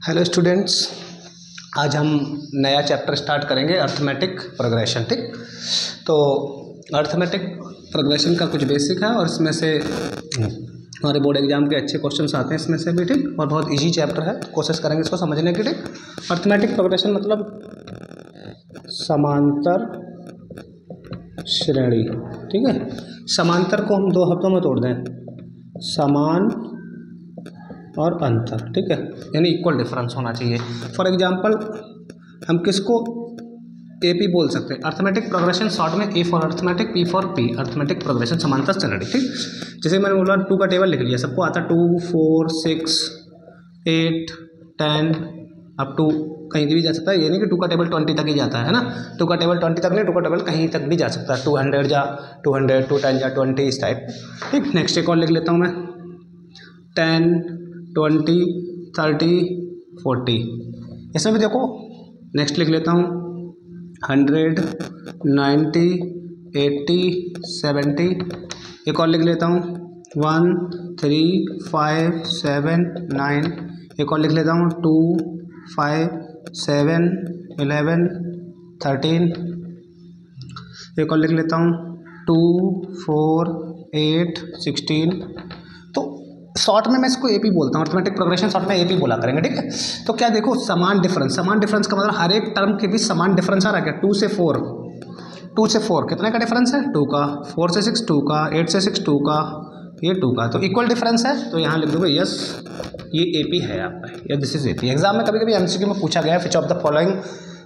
Hello students, आज हम नया चैप्टर स्टार्ट करेंगे अर्थमेटिक प्रोग्रेशन। ठीक, तो अर्थमेटिक प्रोग्रेशन का कुछ बेसिक है और इसमें से हमारे बोर्ड एग्जाम के अच्छे क्वेश्चंस आते हैं इसमें से भी। ठीक, और बहुत इजी चैप्टर है, कोशिश करेंगे इसको समझने की। ठीक, अर्थमेटिक प्रोग्रेशन मतलब समांतर श्रेणी। ठीक है, समांतर को हम दो हफ्तों में तोड़ दें, समान और अंतर। ठीक है, यानी इक्वल डिफरेंस होना चाहिए। फॉर एग्जांपल हम किसको एपी बोल सकते हैं? अर्थमेटिक प्रोग्रेशन, शॉर्ट में A for arithmetic, P for P, arithmetic progression समांतर श्रेणी। ठीक, जैसे मैंने बोला 2 का टेबल लिख लिया, सबको आता 2, 4, 6, 8, 10 अप टू कहीं भी जा सकता है। ये नहीं कि 2 का टेबल 20 तक ही जाता है ना। 2 का टेबल 20 तक नहीं, 2 का टेबल कहीं तक भी जा सकता है। 200 जा 200, 210 जा 20, इस टाइप। ठीक, नेक्स्ट एक और लिख लेता हूँ मैं, 10, 20, 30, 40। इसमें भी देखो, नेक्स्ट लिख लेता हूँ 100, 90, 80, 70। एक और लिख लेता हूँ 1, 3, 5, 7, 9। एक और लिख लेता हूँ 2, 5, 7, 11, 13। एक और लिख लेता हूँ 2, 4, 8, 16। शॉर्ट में मैं इसको एपी बोलता हूँ, अर्थमेटिक प्रोग्रेशन शॉर्ट में एपी बोला करेंगे। ठीक है, तो क्या देखो, समान डिफरेंस। समान डिफरेंस का मतलब हर एक टर्म के बीच समान डिफरेंस आ रहा है क्या? 2 से 4, 2 से 4 कितने का डिफरेंस है? 2 का। 4 से 6 2 का, 8 से 6 2 का, ये 2 का। तो इक्वल डिफरेंस है, तो यहाँ लिख दूँगा यस, ये एपी है आपका, या दिस इज एपी। एग्जाम में कभी कभी एमसीक्यू में पूछा गया है which of the following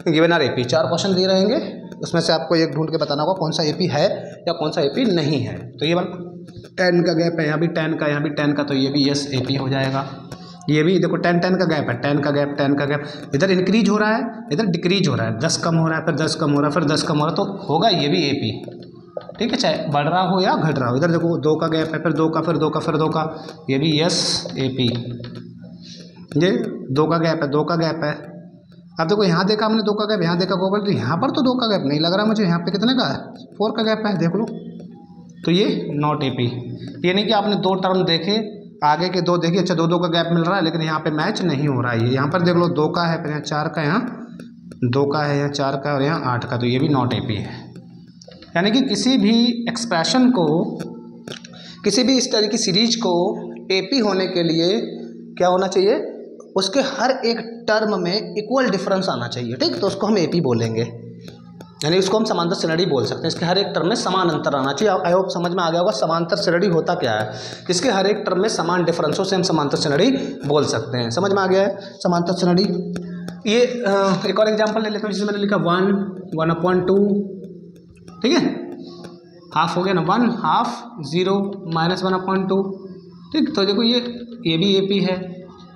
given are AP. 4 question दिए रहेंगे, उसमें से आपको एक ढूंढ के बताना होगा कौन सा एपी है या कौन सा एपी नहीं है। तो ये वाला 10 का गैप है, यहाँ भी 10 का, यहाँ भी 10 का, तो ये भी यस एपी हो जाएगा। ये भी देखो 10 का गैप है, 10 का गैप, 10 का गैप, इधर इंक्रीज हो रहा है, इधर डिक्रीज हो रहा है। 10 कम हो रहा है, फिर 10 कम हो रहा है, फिर 10 कम हो रहा है, तो होगा ये भी एपी। ठीक है, चाहे बढ़ रहा हो या घट रहा हो। इधर देखो 2 का गैप है, फिर 2 का, फिर 2 का, फिर 2 का, ये भी यस एपी। ये 2 का गैप है, 2 का गैप है। अब देखो यहाँ देखा हमने 2 का गैप, यहाँ देखा गोबर, तो यहाँ पर तो 2 का गैप नहीं लग रहा मुझे। यहाँ पे कितने का है? 4 का गैप है, देख लो। तो ये नॉट एपी। ये नहीं कि आपने 2 टर्म देखे, आगे के 2 देखिए, अच्छा 2 का गैप मिल रहा है, लेकिन यहाँ पे मैच नहीं हो रहा है। यहाँ पर देख लो 2 का है, फिर यहाँ 4 का, यहाँ 2 का है, यहाँ 4 का और यहाँ 8 का, तो ये भी नॉट एपी है। यानी कि किसी भी एक्सप्रेशन को, किसी भी इस तरह की सीरीज को एपी होने के लिए क्या होना चाहिए? उसके हर एक टर्म में इक्वल डिफरेंस आना चाहिए। ठीक, तो उसको हम एपी बोलेंगे, यानी उसको हम समांतर श्रेणी बोल सकते हैं। इसके हर एक टर्म में समान अंतर आना चाहिए। आई होप समझ में आ गया होगा समांतर श्रेणी होता क्या है। इसके हर एक टर्म में समान डिफरेंसों से हम समांतर श्रेणी बोल सकते हैं। समझ में आ गया है समांतर श्रेणी। ये एक और एग्जांपल ले लेते हैं, जिसमें मैंने लिखा 1, 1/2। ठीक है, हाफ हो गया ना, 1 हाफ, 0 -1/2। ठीक, तो देखो ये भी एपी है।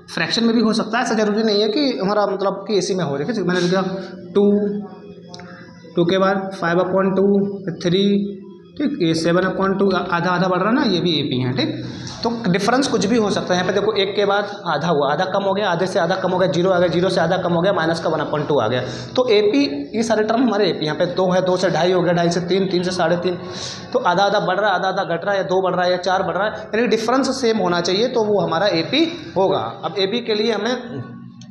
फ्रैक्शन में भी हो सकता है, ऐसा जरूरी नहीं है कि हमारा मतलब कि एसी में हो रही है। मैंने लिखा 2 के बाद 5/2, 3। ठीक, ये 7/2, आधा आधा बढ़ रहा ना, ये भी एपी है। ठीक, तो डिफरेंस कुछ भी हो सकता है। यहाँ पे देखो 1 के बाद आधा हुआ, आधा कम हो गया, आधे से आधा कम हो गया, 0 आ गया, 0 से आधा कम हो गया, माइनस का 1/2 आ गया। तो एपी, ये सारे टर्म हमारे एपी। यहाँ पे 2 है, 2 से 2.5 हो गया, 2.5 से 3, 3 से 3.5। तो आधा आधा बढ़ रहा है, आधा आधा घट रहा है, या 2 बढ़ रहा है या 4 बढ़ रहा है, यानी डिफरेंस सेम होना चाहिए, तो वो हमारा एपी होगा। अब एपी के लिए हमें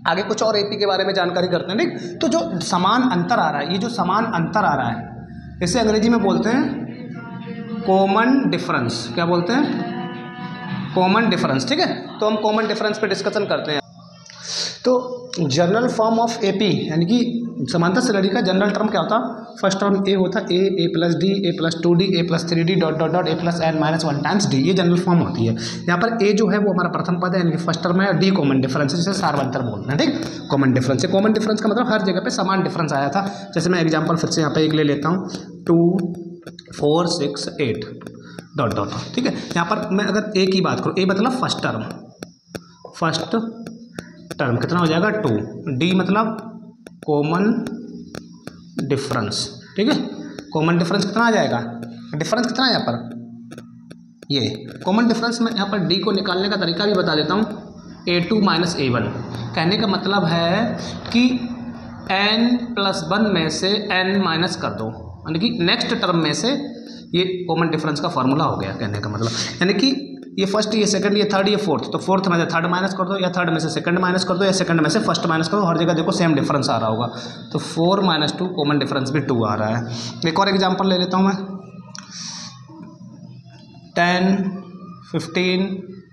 आगे कुछ और एपी के बारे में जानकारी करते हैं। ठीक, तो जो समान अंतर आ रहा है, ये जो समान अंतर आ रहा है, इसे अंग्रेजी में बोलते हैं कॉमन डिफरेंस। क्या बोलते हैं? Common difference. ठीक है, तो हम कॉमन डिफरेंस पे डिस्कशन करते हैं। तो जनरल फॉर्म ऑफ एपी, यानी कि समांतर श्रेणी का जनरल टर्म क्या होता? फर्स्ट टर्म ए होता, a plus d, a plus 2d, a plus 3d, dot dot dot, a plus n minus 1 times d. ये जनरल फॉर्म होती है। यहाँ पर ए जो है वो हमारा प्रथम पद है, यानी कि फर्स्ट टर्म है, और डी कॉमन डिफरेंस है, जिसे सार्वंतर बोलते हैं। ठीक, कॉमन डिफरेंस है। कॉमन डिफरेंस का मतलब हर जगह पे समान डिफरेंस आया था। जैसे मैं एग्जाम्पल फिर से यहाँ पे एक ले लेता हूँ, 2, 4, 6, 8 डॉट डॉट। ठीक है, यहाँ पर मैं अगर ए की बात करूँ, ए मतलब फर्स्ट टर्म, फर्स्ट टर्म कितना हो जाएगा? 2। डी मतलब कॉमन डिफरेंस। ठीक है, कॉमन डिफरेंस कितना आ जाएगा? डिफरेंस कितना है यहाँ पर? ये कॉमन डिफरेंस में यहाँ पर डी को निकालने का तरीका भी बता देता हूँ। A2 minus A1। कहने का मतलब है कि n+1 में से n माइनस कर दो, यानी कि नेक्स्ट टर्म में से। ये कॉमन डिफरेंस का फॉर्मूला हो गया कहने का मतलब। यानी कि ये फर्स्ट, ये सेकंड, ये थर्ड, ये फोर्थ, तो फोर्थ में से थर्ड माइनस कर दो, या थर्ड में से सेकंड माइनस कर दो, या सेकंड में से फर्स्ट माइनस कर दो, हर जगह देखो सेम डिफरेंस आ रहा होगा। तो 4 - 2 कॉमन डिफरेंस भी 2 आ रहा है। एक और एग्जांपल ले लेता हूँ मैं, 10, 15,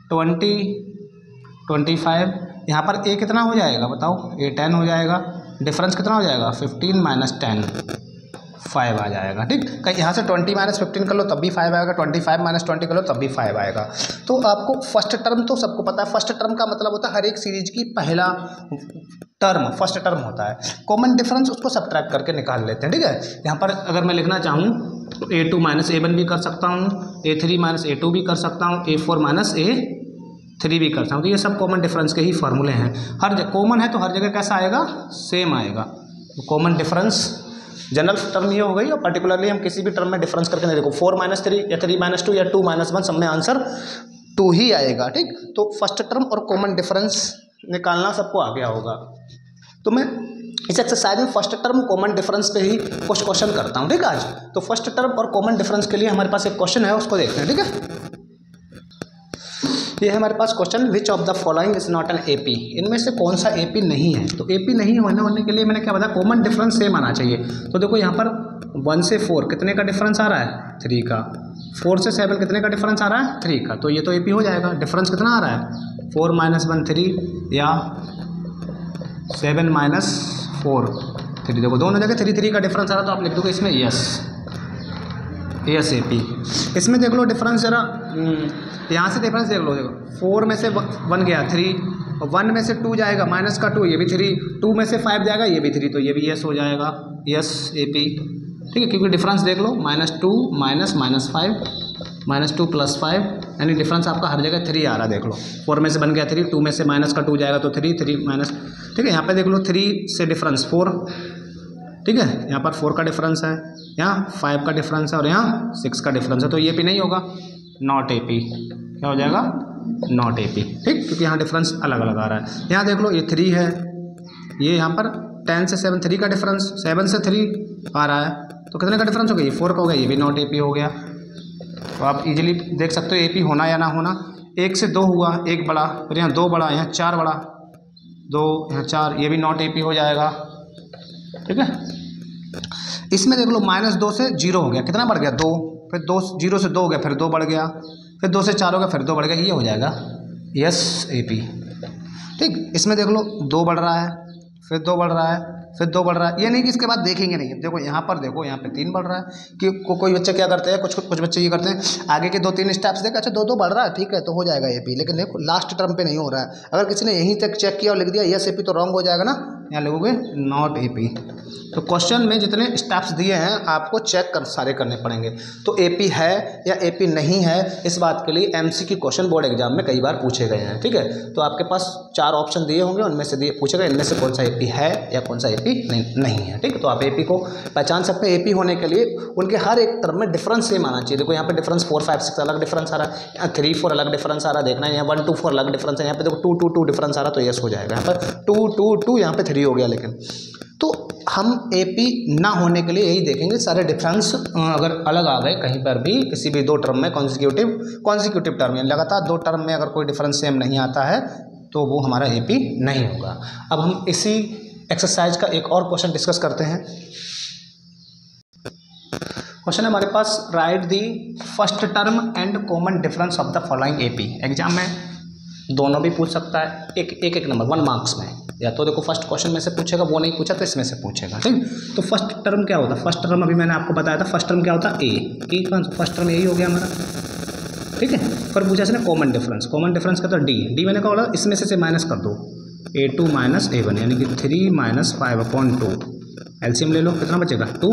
20, 25। यहाँ पर a कितना हो जाएगा बताओ, a 10 हो जाएगा, डिफरेंस कितना हो जाएगा 15 - 10, 5 आ जाएगा। ठीक, कहीं यहाँ से 20 - 15 कर लो तब भी 5 आएगा, 25 - 20 कर लो तब भी 5 आएगा। तो आपको फर्स्ट टर्म तो सबको पता है, फर्स्ट टर्म का मतलब होता है हर एक सीरीज की पहला टर्म फर्स्ट टर्म होता है। कॉमन डिफरेंस उसको सब्ट्रैक्ट करके निकाल लेते हैं। ठीक है, यहाँ पर अगर मैं लिखना चाहूँ तो a2 - a1 भी कर सकता हूँ, a3 - a2 भी कर सकता हूँ, a4 - a3 भी कर सकता हूँ। तो ये सब कॉमन डिफरेंस के ही फॉर्मूले हैं। हर जगह कॉमन है तो हर जगह कैसा आएगा, सेम आएगा। कॉमन डिफरेंस जनरल टर्म ये हो गई, और पर्टिकुलरली हम किसी भी टर्म में डिफरेंस करके नहीं देखो, 4 - 3 या 3 - 2 या 2 - 1 सब में आंसर 2 ही आएगा। ठीक, तो फर्स्ट टर्म और कॉमन डिफरेंस निकालना सबको आ गया होगा। तो मैं इस एक्सरसाइज में फर्स्ट टर्म कॉमन डिफरेंस पे ही कुछ क्वेश्चन करता हूँ। ठीक है, आज तो फर्स्ट टर्म और कॉमन डिफरेंस के लिए हमारे पास एक क्वेश्चन है, उसको देखते हैं। ठीक है, ये है हमारे पास question, which of the following is not an AP, इनमें से कौन सा एपी नहीं है। तो एपी नहीं होने के लिए मैंने क्या बताया, कॉमन डिफरेंस सेम आना चाहिए। तो देखो यहाँ पर 1 से 4 कितने का डिफरेंस आ रहा है, 3 का। 4 से 7 कितने का डिफरेंस आ रहा है, 3 का। तो ये तो एपी हो जाएगा। डिफरेंस कितना आ रहा है, 4 - 1 3 या 7 - 4 3। देखो दोनों जगह 3 का डिफरेंस आ रहा है, तो आप लिख दोगे इसमें यस एपी। इसमें देख लो डिफरेंस जरा, यहाँ से डिफरेंस देख लो, देखो 4 में से 1 गया 3, 1 में से 2 जाएगा माइनस का 2, ये भी 3, 2 में से 5 जाएगा, ये भी 3, तो ये भी यस हो जाएगा, यस एपी। ठीक है, क्योंकि डिफरेंस देख लो, -2 -5 -2 + 5, यानी डिफरेंस आपका हर जगह 3 आ रहा है। देख लो 4 में से बन गया 3, 2 में से माइनस का 2 जाएगा तो 3 माइनस। ठीक है, यहाँ पे देख लो 3 से डिफरेंस 4। ठीक है, यहाँ पर 4 का डिफरेंस है, यहाँ 5 का डिफरेंस है, और यहाँ 6 का डिफरेंस है। तो ये भी नहीं होगा, नॉट एपी। क्या हो जाएगा, नॉट एपी। ठीक, क्योंकि यहाँ डिफरेंस अलग अलग आ रहा है। यहाँ देख लो ये 3 है, ये यहाँ पर 10 से 7 3 का डिफरेंस, 7 से 3 आ रहा है, तो कितने का डिफरेंस हो गया, ये 4 का हो गया, ये भी नॉट एपी हो गया। तो आप इजीली देख सकते हो एपी होना या ना होना। 1 से 2 हुआ, 1 बड़ा, फिर यहाँ 2 बड़ा, यहाँ 4 बड़ा, 2 यहाँ 4, ये भी नॉट एपी हो जाएगा। ठीक है, इसमें देख लो -2 से 0 हो गया, कितना बढ़ गया 2, फिर 2 0 से 2 हो गया, फिर 2 बढ़ गया, फिर 2 से 4 हो गया, फिर 2 बढ़ गया, ये हो जाएगा यस एपी। ठीक, इसमें देख लो 2 बढ़ रहा है, फिर 2 बढ़ रहा है, फिर 2 बढ़ रहा है, ये नहीं कि इसके बाद देखेंगे नहीं। देखो यहाँ पर देखो, यहाँ पे 3 बढ़ रहा है कि कोई बच्चे क्या करते हैं, कुछ बच्चे ये करते हैं, आगे के 2-3 स्टेप्स देखा, अच्छा 2 बढ़ रहा है, ठीक है तो हो जाएगा एपी। लेकिन देखो लास्ट टर्म पे नहीं हो रहा है। अगर किसी ने यहीं तक चेक किया और लिख दिया यस एपी, तो रॉन्ग हो जाएगा ना, यहाँ लिखोगे नॉट एपी। तो क्वेश्चन में जितने स्टेप्स दिए हैं आपको चेक सारे करने पड़ेंगे। तो एपी है या एपी नहीं है, इस बात के लिए एमसीक्यू क्वेश्चन बोर्ड एग्जाम में कई बार पूछे गए हैं। ठीक है, तो आपके पास 4 ऑप्शन दिए होंगे, उनमें से पूछे गए, इनमें से कौन सा एपी है या कौन सा एपी नहीं है। ठीक है, तो आप एपी को पहचान सकते हैं। एपी होने के लिए उनके हर एक टर्म में डिफरेंस सेम आना चाहिए। देखो यहाँ पे डिफरेंस 4 5 6 अलग डिफरेंस आ रहा है, यहाँ 3 4 अलग डिफरेंस आ रहा है, देखना है यहाँ 1 2 4 अलग डिफरेंस है, यहाँ पे देखो 2 2 2 डिफरेंस आ रहा है, तो यस हो जाएगा। यहाँ पर 2 2 2 यहाँ पे 3 हो गया। लेकिन तो हम एपी ना होने के लिए यही देखेंगे, सारे डिफरेंस अगर अलग आ गए कहीं पर भी, किसी भी 2 टर्म में कॉन्जिक्यूटिव टर्म में लगातार 2 टर्म में अगर कोई डिफरेंस सेम नहीं आता है, तो वो हमारा एपी नहीं होगा। अब हम इसी एक्सरसाइज का एक और क्वेश्चन डिस्कस करते हैं। क्वेश्चन है हमारे पास, write the first term and common difference of the following AP. Exam में दोनों भी पूछ सकता है, एक नंबर 1 मार्क्स में, या तो देखो फर्स्ट क्वेश्चन में से पूछेगा, वो नहीं पूछा तो इसमें से पूछेगा। ठीक, तो फर्स्ट टर्म क्या होता है, फर्स्ट टर्म अभी मैंने आपको बताया था, फर्स्ट टर्म क्या होता है ए फर्स्ट टर्म यही हो गया हमारा। ठीक है, पर पूछा इसने कॉमन डिफरेंस का, तो डी मैंने कहा बोला इसमें से माइनस कर दो, a2 - a1 यानी कि 3 - 5/2। एलसीएम ले लो, कितना बचेगा 2,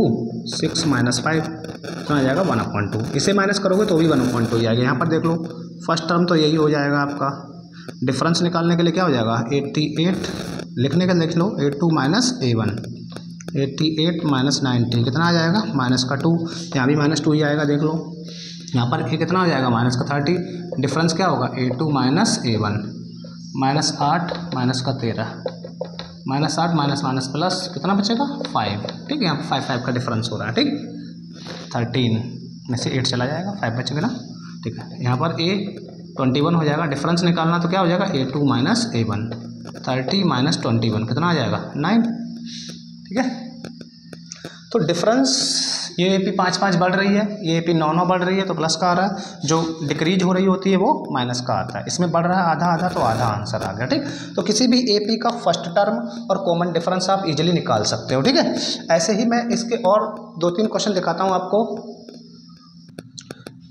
6 - 5 कितना आ जाएगा 1/2। इसे माइनस करोगे तो भी 1/2 ही आएगा। यहाँ पर देख लो फर्स्ट टर्म तो यही हो जाएगा आपका। डिफरेंस निकालने के लिए क्या हो जाएगा 88, लिखने का लिख लो a2 - a1, 88 - 90 कितना आ जाएगा -2, यहाँ भी -2 ही आएगा। देख लो यहाँ पर ये कितना हो जाएगा -30। डिफरेंस क्या होगा a2 - a1, -8 -13, -8 प्लस कितना बचेगा 5। ठीक है, यहाँ पर 5 का डिफरेंस हो रहा है। ठीक, 13 में से 8 चला जाएगा, 5 बचेगा ना। ठीक है, यहाँ पर 21 हो जाएगा। डिफरेंस निकालना तो क्या हो जाएगा A2 माइनस A1, 30 माइनस 21 कितना आ जाएगा 9। ठीक है, तो डिफरेंस ये AP 5-5 बढ़ रही है, ये AP 9-9 बढ़ रही है तो प्लस का आ रहा है, जो डिक्रीज हो रही होती है वो माइनस का आता है। इसमें बढ़ रहा है आधा आधा तो आधा आंसर आ गया। ठीक, तो किसी भी AP का फर्स्ट टर्म और कॉमन डिफरेंस आप इजीली निकाल सकते हो। ठीक है, ऐसे ही मैं इसके और 2-3 क्वेश्चन दिखाता हूँ आपको।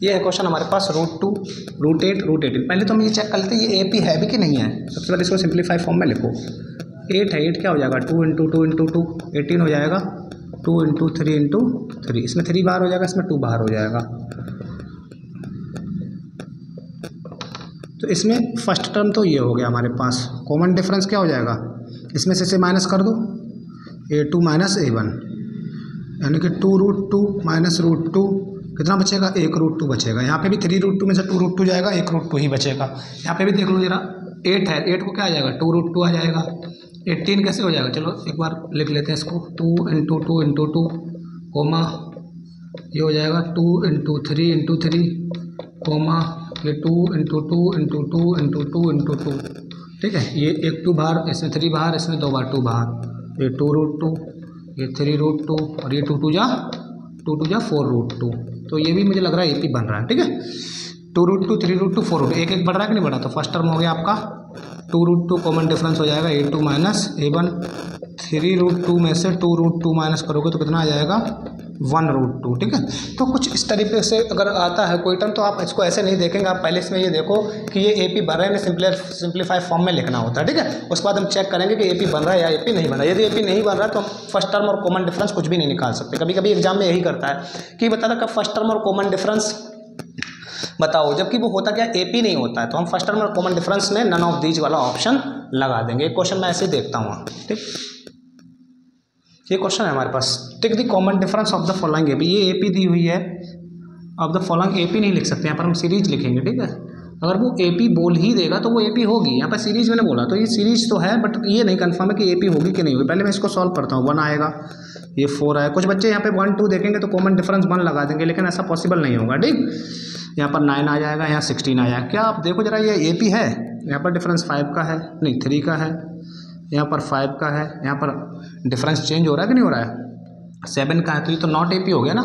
ये है क्वेश्चन हमारे पास √2, √8, √18। पहले तो हम ये चेक कर लेते हैं ये AP है भी कि नहीं है। सबसे पहले इसको सिंप्लीफाई फॉर्म में लिखो। 8 है, 8 क्या हो जाएगा 2 × 2 × 2 18 हो जाएगा, 2 × 3 × 3, इसमें 3 बाहर हो जाएगा, इसमें 2 बाहर हो जाएगा। तो इसमें फर्स्ट टर्म तो ये हो गया हमारे पास। कॉमन डिफरेंस क्या हो जाएगा, इसमें से माइनस कर दो, A2 माइनस A1, यानी कि 2√2 माइनस √2 कितना बचेगा 1 √2 बचेगा। यहाँ पे भी 3 √2 में से 2 √2 जाएगा, 1 √2 ही बचेगा। यहाँ पे भी देख लो जरा, 8 है, 8 को क्या आ जाएगा 2 √2 आ जाएगा। 18 कैसे हो जाएगा, चलो एक बार लिख लेते हैं इसको, 2 × 2 × 2 कोमा ये हो जाएगा 2 × 3 × 3 कोमा ये 2 × 2 × 2 × 2 × 2। ठीक है, ये 1 2 बाहर, इसमें 3 बाहर, इसमें 2 बार 2 बाहर, ये 2 √2, ये 3 √2 और ये 2 2 जा 4 √2। तो ये भी मुझे लग रहा है AP बन रहा है। ठीक है, 2 √2, 3 √2, 4 √2, एक बढ़ रहा है कि नहीं बढ़ा। तो फर्स्ट टर्म हो गया आपका 2 √2, कॉमन डिफरेंस हो जाएगा A2 माइनस A1। 3 √2 में से 2 √2 माइनस करोगे तो कितना आ जाएगा 1 √2। ठीक है, तो कुछ इस तरीके से अगर आता है कोई टर्म तो आप इसको ऐसे नहीं देखेंगे, आप पहले इसमें ये देखो कि ये AP बन रहा है, सिंप्लीफाई फॉर्म में लिखना होता है। ठीक है, उसके बाद हम चेक करेंगे कि AP बन रहा है या AP नहीं बन रहा है। यदि AP नहीं बन रहा है तो हम फर्स्ट टर्म और कॉमन डिफरेंस कुछ भी नहीं निकाल सकते। कभी कभी एग्जाम में यही करता है कि बता दो फर्स्ट टर्म और कॉमन डिफरेंस बताओ, जबकि वो होता क्या AP नहीं होता है। तो हम फर्स्ट टर्म और कॉमन डिफरेंस में नन ऑफ दीज वाला ऑप्शन लगा देंगे। एक क्वेश्चन मैं ऐसे ही देखता हूँ। ठीक, ये क्वेश्चन है हमारे पास, take the common difference of the following AP। ये AP दी हुई है, ऑफ द फॉलोइंग AP नहीं लिख सकते, यहाँ पर हम सीरीज लिखेंगे। ठीक है, अगर वो AP बोल ही देगा तो वो AP होगी। यहाँ पर सीरीज मैंने बोला तो ये सीरीज तो है, बट ये नहीं कंफर्म है कि AP होगी कि नहीं होगी। पहले मैं इसको सॉल्व करता हूँ। 1 आएगा, ये 4 आएगा। कुछ बच्चे यहाँ पे 1 2 देखेंगे तो कॉमन डिफरेंस 1 लगा देंगे, लेकिन ऐसा पॉसिबल नहीं होगा। ठीक, यहाँ पर 9 आ जाएगा, यहाँ 16 आ जाएगा। क्या आप देखो जरा, ये AP है, यहाँ पर डिफरेंस 5 का है, नहीं 3 का है, यहाँ पर 5 का है, यहाँ पर डिफरेंस चेंज हो रहा है कि नहीं हो रहा है, 7 का है। तो ये तो नॉट AP हो गया ना,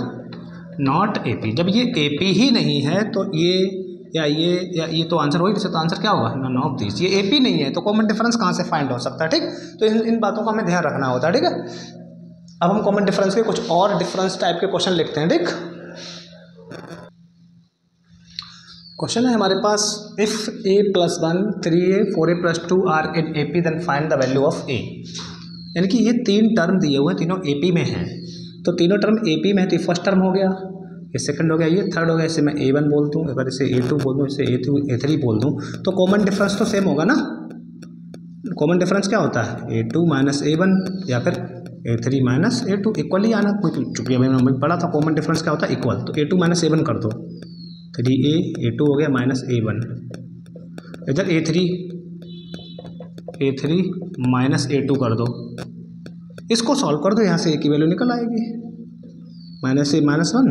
नॉट AP। जब ये AP ही नहीं है तो ये तो आंसर वही, तो आंसर क्या होगा नन ऑफ दिस। ये AP नहीं है तो कॉमन डिफरेंस कहाँ से फाइंड हो सकता है। ठीक, तो इन बातों का हमें ध्यान रखना होता है। ठीक है, अब हम कॉमन डिफरेंस के कुछ और डिफरेंस टाइप के क्वेश्चन लिखते हैं। ठीक, क्वेश्चन है हमारे पास, if A + 1 3A 4A + 2 are in AP then find the value of A। यानी कि ये 3 टर्म दिए हुए, तीनों AP में हैं। तो तीनों टर्म AP में है, तो ये फर्स्ट टर्म हो गया, ये सेकंड हो गया, ये थर्ड हो गया। इसे मैं A1 बोल दूँ, अगर इसे A2 बोल दूँ, इसे A3 बोल दूँ, तो कॉमन डिफरेंस तो सेम होगा ना। कॉमन डिफरेंस क्या होता है A2 माइनस A1 या फिर A3 माइनस A2, इक्वल ही आना। कोई चूंकि मैंने पढ़ा था कॉमन डिफरेंस क्या होता है इक्वल, तो A2 माइनस A1 कर दो, 3A A2 हो गया माइनस A1, इधर A3 माइनस A2 कर दो। इसको सॉल्व कर दो, यहाँ से A की वैल्यू निकल आएगी, minus A minus 1,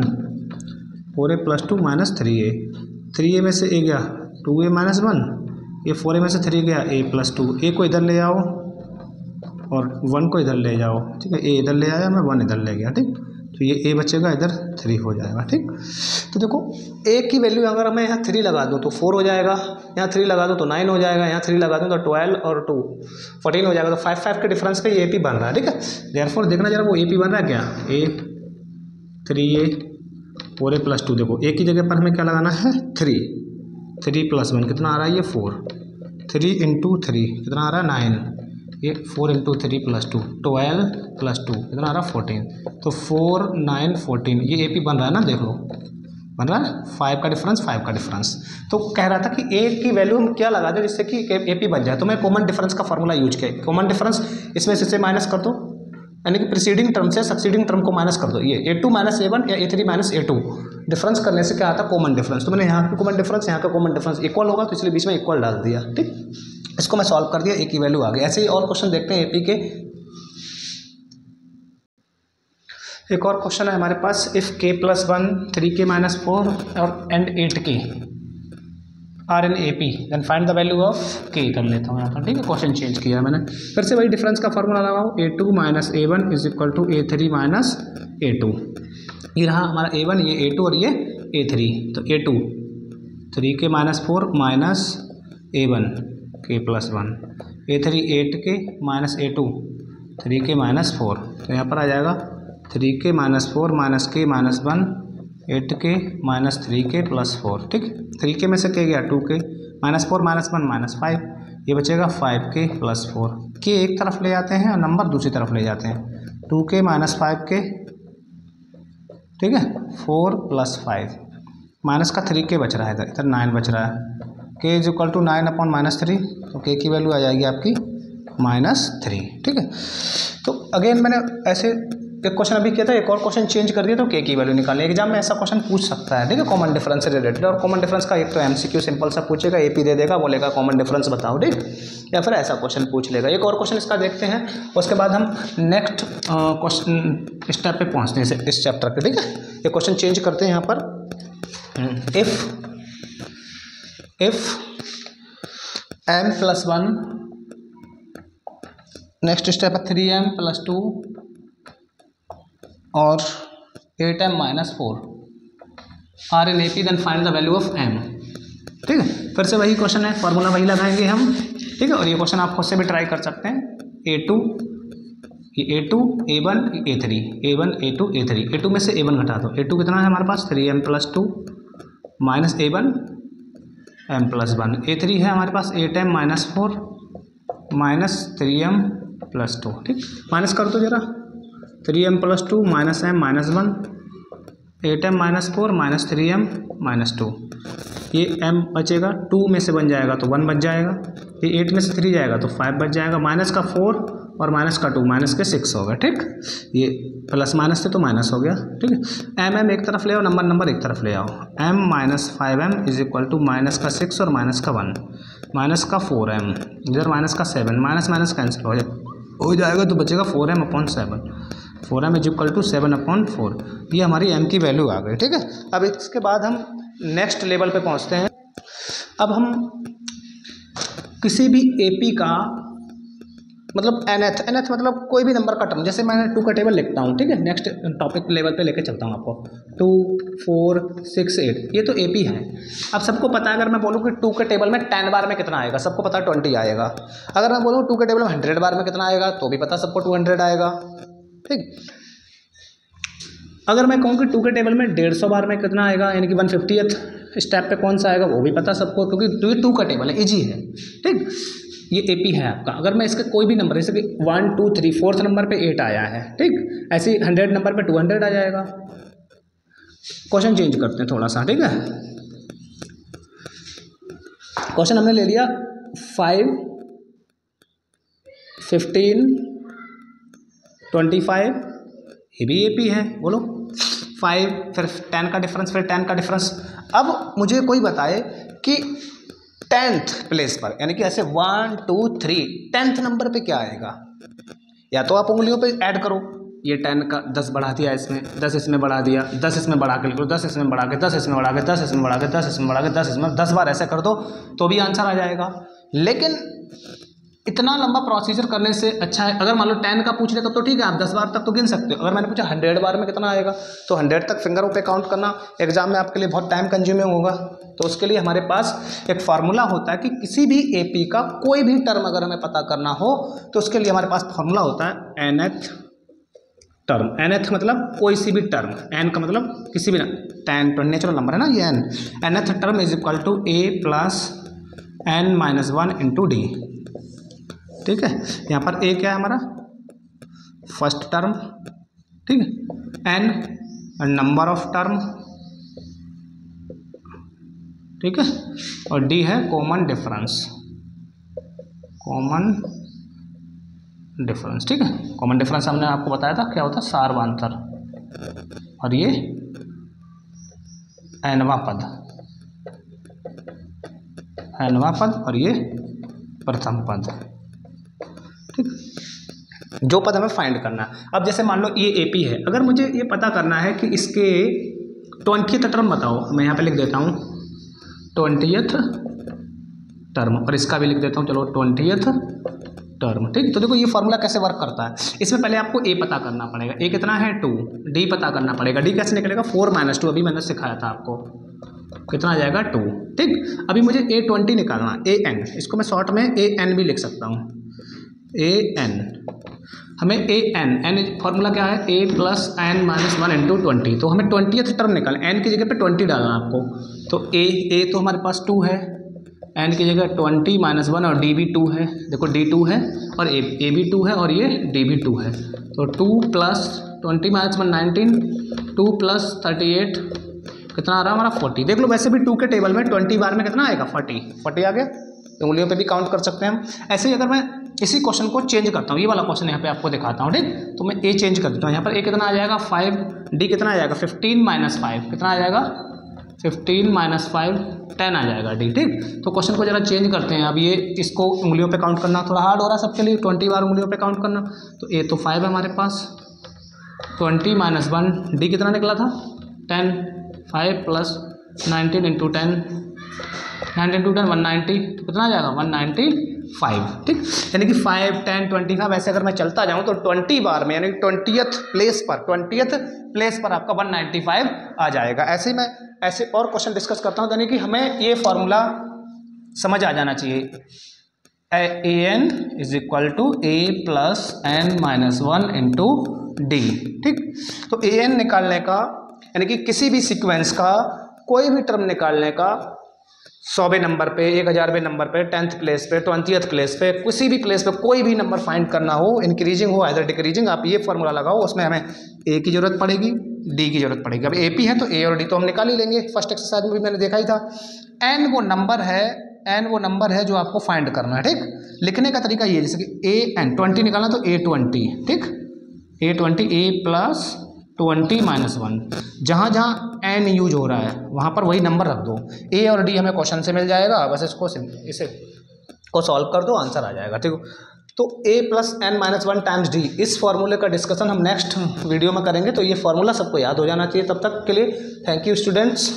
4A + 2 minus 3A। 3A में से A गया 2A माइनस 1, ये 4A में से 3 गया A + 2। A को इधर ले आओ और 1 को इधर ले जाओ। ठीक है, A इधर ले आया, मैं 1 इधर ले गया। ठीक, तो ये A बचेगा, इधर 3 हो जाएगा। ठीक, तो देखो A की वैल्यू अगर मैं यहाँ 3 लगा दूँ तो 4 हो जाएगा, यहाँ 3 लगा दूँ तो 9 हो जाएगा, यहाँ 3 लगा दूँ तो 12 और 2 14 हो जाएगा। तो 5 के डिफरेंस पे ये AP बन रहा है। ठीक है, देयरफॉर देखना जरा वो AP बन रहा है क्या, A 3A 4A + 2। देखो A की जगह पर हमें क्या लगाना है 3 + 1 कितना आ रहा है, ये 4, 3 × 3 कितना आ रहा है 9, ये 4 × 3 + 2 12 + 2 कितना आ रहा है 14। तो 4 9 14 ये AP बन रहा है ना, देख लो बन रहा है। 5 का डिफरेंस, 5 का डिफरेंस। तो कह रहा था कि A की वैल्यू हम क्या लगा दें जिससे कि AP बन जाए। तो मैं कॉमन डिफरेंस का फॉर्मूला यूज किया। कॉमन डिफरेंस इसमें से माइनस कर दो, यानी कि प्रीसीडिंग टर्म से सक्सीडिंग टर्म को माइनस कर दो। ये A2 माइनस A1 या A3 माइनस A2 डिफरेंस करने से क्या आता है कॉमन डिफरेंस। तो मैंने यहाँ का कॉमन डिफरेंस, यहाँ का कॉमन डिफरेंस इक्वल होगा, तो इसलिए बीच में इक्वल डाल दिया। ठीक, इसको मैं सॉल्व कर दिया, A की वैल्यू आ गई। ऐसे ही और क्वेश्चन देखते हैं AP के। एक और क्वेश्चन है हमारे पास, इफ K + 1 3K - 4 और and 8K। Are in A P then find the value of K कर लेता हूँ यहाँ पर, ठीक है। क्वेश्चन चेंज किया मैंने, फिर से वही डिफरेंस का फॉर्मूला लगाओ, A2 minus A1 is equal to A3 minus A2। ये रहा हमारा A1, ये A2 और ये A3। तो A2 3 के माइनस 4 माइनस A1 के प्लस 1, A3 8 के माइनस A2 3 के माइनस 4। तो यहाँ पर आ जाएगा 3 के माइनस 4 माइनस के माइनस 1 8 के माइनस 3 के प्लस 4, ठीक। 3 के में से के गया 2 के माइनस 4 माइनस 1 माइनस 5, ये बचेगा 5 के प्लस 4। के एक तरफ ले जाते हैं और नंबर दूसरी तरफ ले जाते हैं, 2 के माइनस 5 के, ठीक है, 4 प्लस 5 माइनस का 3 के बच रहा है, इधर 9 बच रहा है। K is equal to 9 upon minus 3, तो के की वैल्यू आ जाएगी आपकी -3, ठीक है। तो अगेन मैंने ऐसे एक क्वेश्चन अभी किया था, एक और क्वेश्चन चेंज कर दिया तो के की वैल्यू निकालनी। एग्जाम में ऐसा क्वेश्चन पूछ सकता है, ठीक है, कॉमन डिफरेंस से रिलेटेड। और कॉमन डिफरेंस का एक तो एमसीक्यू सिंपल सा पूछेगा, एपी दे देगा, बोलेगा कॉमन डिफरेंस बताओ, ठीक, या फिर ऐसा क्वेश्चन पूछ लेगा। एक और क्वेश्चन इसका देखते हैं, उसके बाद हम नेक्स्ट क्वेश्चन स्टेप पे पहुँचते हैं इस चैप्टर के, ठीक है। ये क्वेश्चन चेंज करते हैं यहाँ पर, if m plus 1, next step है 3m प्लस 2 और 8m minus 4 are in AP, then find the value of m, ठीक है। फिर से वही क्वेश्चन है, फॉर्मूला वही लगाएंगे हम, ठीक है। और ये क्वेश्चन आप खुद से भी ट्राई कर सकते हैं। A2 A1 A3, A1 A2 A3, A2 में से A1 घटा दो, A2 कितना है हमारे पास 3m plus 2 minus A1 m plus 1, A3 है हमारे पास 8m minus 4 minus 3m plus 2, ठीक। माइनस कर दो जरा, 3m plus 2 minus m minus 1, 8m minus 4 minus 3m minus 2, ये m बचेगा, 2 में से बन जाएगा तो 1 बच जाएगा, ये 8 में से 3 जाएगा तो 5 बच जाएगा, माइनस का 4 और माइनस का 2 माइनस के 6 हो गया, ठीक। ये प्लस माइनस थे तो माइनस हो गया, ठीक है। m एक तरफ ले आओ, नंबर एक तरफ ले आओ, m minus 5m is equal to minus का 6 और माइनस का 1 माइनस का 4m, इधर माइनस का 7, माइनस माइनस कैंसिल हो जाएगा तो बचेगा 4m upon 7, 4m is equal to 7 upon 4। ये हमारी m की वैल्यू आ गई, ठीक है। अब इसके बाद हम नेक्स्ट लेवल पे पहुंचते हैं। अब हम किसी भी AP का मतलब nth मतलब कोई भी नंबर का टर्म, जैसे मैंने 2 का टेबल लिखता हूँ, ठीक है। नेक्स्ट टॉपिक लेवल पे लेके चलता हूँ आपको, 2 4 6 8, ये तो AP है। अब सबको पता है, अगर मैं बोलूँ कि 2 के टेबल में 10 बार में कितना आएगा, सबको पता है 20 आएगा। अगर मैं बोलूँ 2 के टेबल में 100 बार में कितना आएगा, तो भी पता सबको 200 आएगा, ठीक। अगर मैं कहूँ कि 2 के टेबल में 150 बार में कितना आएगा, यानी कि 150th स्टेप पे कौन सा आएगा, वो भी पता सबको, क्योंकि 2 का टेबल है, ईजी है, ठीक। ये AP है आपका। अगर मैं इसका कोई भी नंबर, जैसे कि 1 2 3 4th नंबर पे 8 आया है, ठीक, ऐसे ही 100 नंबर पे 200 आ जाएगा। क्वेश्चन चेंज करते हैं थोड़ा सा, ठीक है। क्वेश्चन हमने ले लिया 5 15 25, ये भी AP है, बोलो 5 फिर 10 का डिफरेंस, फिर 10 का डिफरेंस। अब मुझे कोई बताए कि 10th प्लेस पर, यानी कि ऐसे 1 2 3 10th नंबर पे क्या आएगा, या तो आप उंगलियों पे ऐड करो, ये 10 का 10 बढ़ा दिया इसमें, 10 इसमें बढ़ा दिया, 10 इसमें बढ़ा के लिखो, 10 इसमें बढ़ा के, 10 इसमें बढ़ा के, 10 इसमें बढ़ा के, 10 इसमें बढ़ा के, 10 इसमें, 10 बार ऐसे कर दो तो भी आंसर आ जाएगा। लेकिन इतना लंबा प्रोसीजर करने से अच्छा है, अगर मान लो 10 का पूछ ले तो ठीक है, आप 10 बार तक तो गिन सकते हो। अगर मैंने पूछा 100 बार में कितना आएगा, तो 100 तक फिंगरों पे काउंट करना एग्जाम में आपके लिए बहुत टाइम कंज्यूमिंग होगा। तो उसके लिए हमारे पास एक फार्मूला होता है कि किसी भी AP का कोई भी टर्म अगर हमें पता करना हो तो उसके लिए हमारे पास फार्मूला होता है nth टर्म। nth मतलब कोई सी भी टर्म, n का मतलब किसी भी 10 20 नेचुरल नंबर है ना ये n, nth term is equal to a plus n minus 1 into D, ठीक है। यहाँ पर a क्या है हमारा फर्स्ट टर्म, ठीक है, n नंबर ऑफ टर्म, ठीक है, और डी है कॉमन डिफरेंस, ठीक है। कॉमन डिफरेंस हमने आपको बताया था क्या होता है, सार्वंतर, और ये nवां पद और ये प्रथम पद, ठीक। जो पद हमें फाइंड करना है। अब जैसे मान लो ये AP है, अगर मुझे ये पता करना है कि इसके 20th टर्म बताओ, मैं यहाँ पे लिख देता हूँ 20th टर्म, और इसका भी लिख देता हूँ चलो 20th टर्म। ठीक, तो देखो ये फॉर्मूला कैसे वर्क करता है। इसमें पहले आपको ए पता करना पड़ेगा, ए कितना है 2, डी पता करना पड़ेगा, डी कैसे निकलेगा 4 - 2, अभी मैंने सिखाया था आपको, कितना आ जाएगा 2। ठीक, अभी मुझे A20 निकालना, AN, इसको मैं शॉर्ट में AN भी लिख सकता हूँ, AN, हमें एन फॉर्मूला क्या है, A + n - 1 × 20, तो हमें 20th टर्म निकालना, n की जगह पे 20 डालना आपको, तो A तो हमारे पास 2 है, n की जगह 20 - 1 और d भी 2 है, देखो d 2 है और a भी 2 है और ये d भी 2 है, तो 2 + 20 - 1 19, 2 + 38 कितना आ रहा है हमारा 40। देख लो वैसे भी 2 के टेबल में 20 बार में कितना आएगा 40 आ गया, उंगलियों पे भी काउंट कर सकते हैं हम। ऐसे ही अगर मैं इसी क्वेश्चन को चेंज करता हूँ, ये वाला क्वेश्चन यहाँ पे आपको दिखाता हूँ, ठीक, तो मैं a चेंज कर देता हूँ, यहाँ पर a कितना आ जाएगा 5, d कितना आ जाएगा 15 - 5 कितना आ जाएगा 15 - 5 10 आ जाएगा d। ठीक, तो क्वेश्चन को जरा चेंज करते हैं। अब ये इसको उंगलियों पे काउंट करना थोड़ा हार्ड हो रहा है सबके लिए, 20 बार उंगलियों पे काउंट करना, तो a तो 5 है हमारे पास, 20 - 1 d कितना निकला था 10, 5 + 19 × 10, 19 × 10 190, तो कितना आ जाएगा 195। ठीक, यानी कि 5 10 25, वैसे अगर मैं चलता जाऊँ तो 20 बार में यानी 20th प्लेस पर आपका 195 आ जाएगा। ऐसे ही मैं ऐसे और क्वेश्चन डिस्कस करता हूँ, यानी कि हमें ये फॉर्मूला समझ आ जाना चाहिए, AN = A + n - 1 × d। ठीक, तो AN निकालने का यानी कि किसी भी सीक्वेंस का कोई भी टर्म निकालने का 100वें नंबर पे, 1000वें नंबर पे, 10th प्लेस पे, 20th प्लेस पे, किसी भी प्लेस पे कोई भी नंबर फाइंड करना हो, इंक्रीजिंग हो आइदर डिक्रीजिंग, आप ये फॉर्मूला लगाओ, उसमें हमें A की जरूरत पड़ेगी, D की जरूरत पड़ेगी। अब AP है तो A और D तो हम निकाल ही लेंगे, फर्स्ट एक्सरसाइज में भी मैंने देखा ही था। N वो नंबर है जो आपको फाइंड करना है। ठीक, लिखने का तरीका ये, जैसे कि AN 20 निकालना तो A20, ठीक, A20 A + 20 - 1, जहाँ जहाँ n यूज हो रहा है वहाँ पर वही नंबर रख दो, A और D हमें क्वेश्चन से मिल जाएगा, बस इसे को सॉल्व कर दो, आंसर आ जाएगा। ठीक, तो A + n - 1 × D, इस फॉर्मूले का डिस्कशन हम नेक्स्ट वीडियो में करेंगे, तो ये फॉर्मूला सबको याद हो जाना चाहिए। तब तक के लिए थैंक यू स्टूडेंट्स।